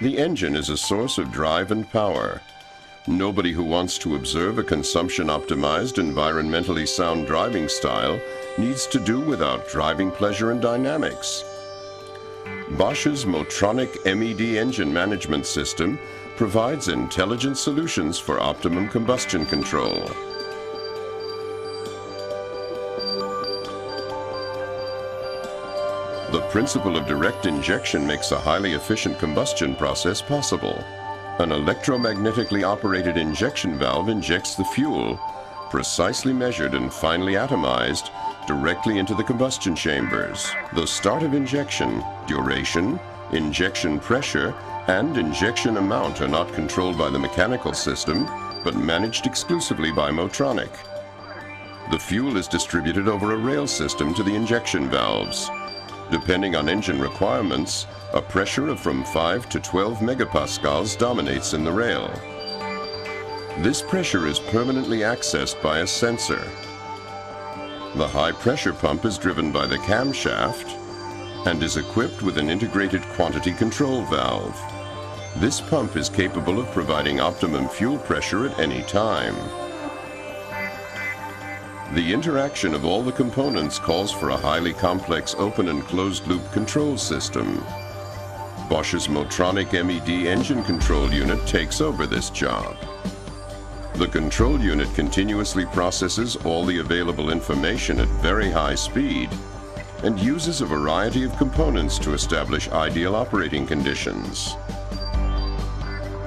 The engine is a source of drive and power. Nobody who wants to observe a consumption-optimized, environmentally sound driving style needs to do without driving pleasure and dynamics. Bosch's Motronic MED engine management system provides intelligent solutions for optimum combustion control. The principle of direct injection makes a highly efficient combustion process possible. An electromagnetically operated injection valve injects the fuel, precisely measured and finely atomized, directly into the combustion chambers. The start of injection, duration, injection pressure, and injection amount are not controlled by the mechanical system, but managed exclusively by Motronic. The fuel is distributed over a rail system to the injection valves. Depending on engine requirements, a pressure of from 5 to 12 megapascals dominates in the rail. This pressure is permanently accessed by a sensor. The high-pressure pump is driven by the camshaft and is equipped with an integrated quantity control valve. This pump is capable of providing optimum fuel pressure at any time. The interaction of all the components calls for a highly complex open and closed-loop control system. Bosch's Motronic MED engine control unit takes over this job. The control unit continuously processes all the available information at very high speed and uses a variety of components to establish ideal operating conditions.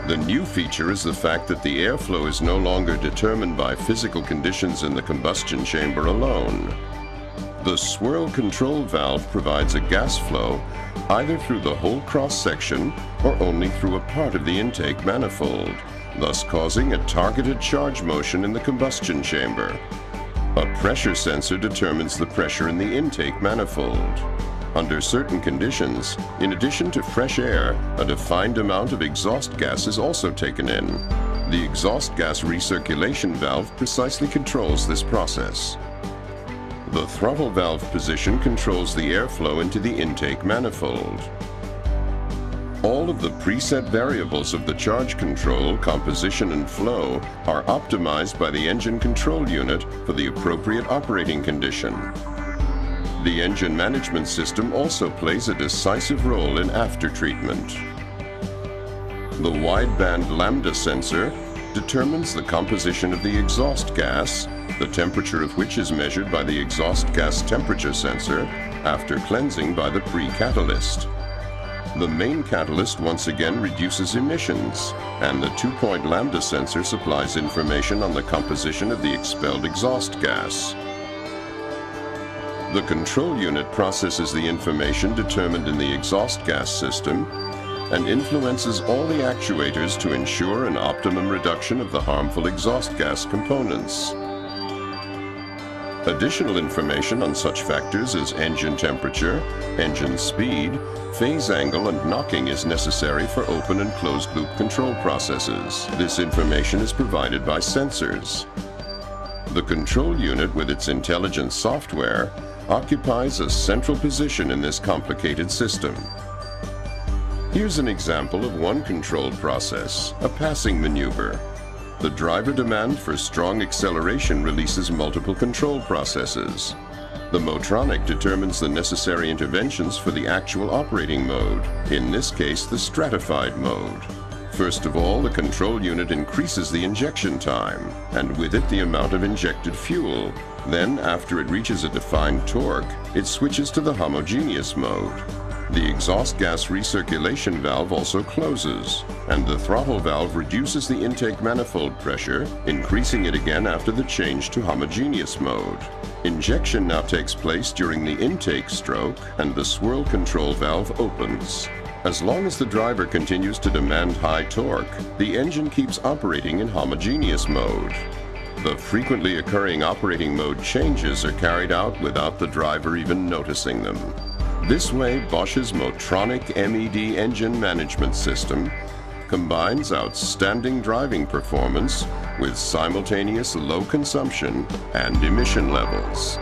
The new feature is the fact that the airflow is no longer determined by physical conditions in the combustion chamber alone. The swirl control valve provides a gas flow either through the whole cross-section or only through a part of the intake manifold, thus causing a targeted charge motion in the combustion chamber. A pressure sensor determines the pressure in the intake manifold. Under certain conditions, in addition to fresh air, a defined amount of exhaust gas is also taken in. The exhaust gas recirculation valve precisely controls this process. The throttle valve position controls the airflow into the intake manifold. All of the preset variables of the charge control, composition, and flow are optimized by the engine control unit for the appropriate operating condition. The engine management system also plays a decisive role in aftertreatment. The wideband lambda sensor determines the composition of the exhaust gas, the temperature of which is measured by the exhaust gas temperature sensor after cleansing by the pre-catalyst. The main catalyst once again reduces emissions, and the 2-point lambda sensor supplies information on the composition of the expelled exhaust gas. The control unit processes the information determined in the exhaust gas system and influences all the actuators to ensure an optimum reduction of the harmful exhaust gas components. Additional information on such factors as engine temperature, engine speed, phase angle, and knocking is necessary for open and closed loop control processes. This information is provided by sensors. The control unit with its intelligent software occupies a central position in this complicated system. Here's an example of one controlled process, a passing maneuver. The driver demand for strong acceleration releases multiple control processes. The Motronic determines the necessary interventions for the actual operating mode, in this case the stratified mode. First of all, the control unit increases the injection time, and with it the amount of injected fuel. Then, after it reaches a defined torque, it switches to the homogeneous mode. The exhaust gas recirculation valve also closes, and the throttle valve reduces the intake manifold pressure, increasing it again after the change to homogeneous mode. Injection now takes place during the intake stroke, and the swirl control valve opens. As long as the driver continues to demand high torque, the engine keeps operating in homogeneous mode. The frequently occurring operating mode changes are carried out without the driver even noticing them. This way, Bosch's Motronic MED engine management system combines outstanding driving performance with simultaneous low consumption and emission levels.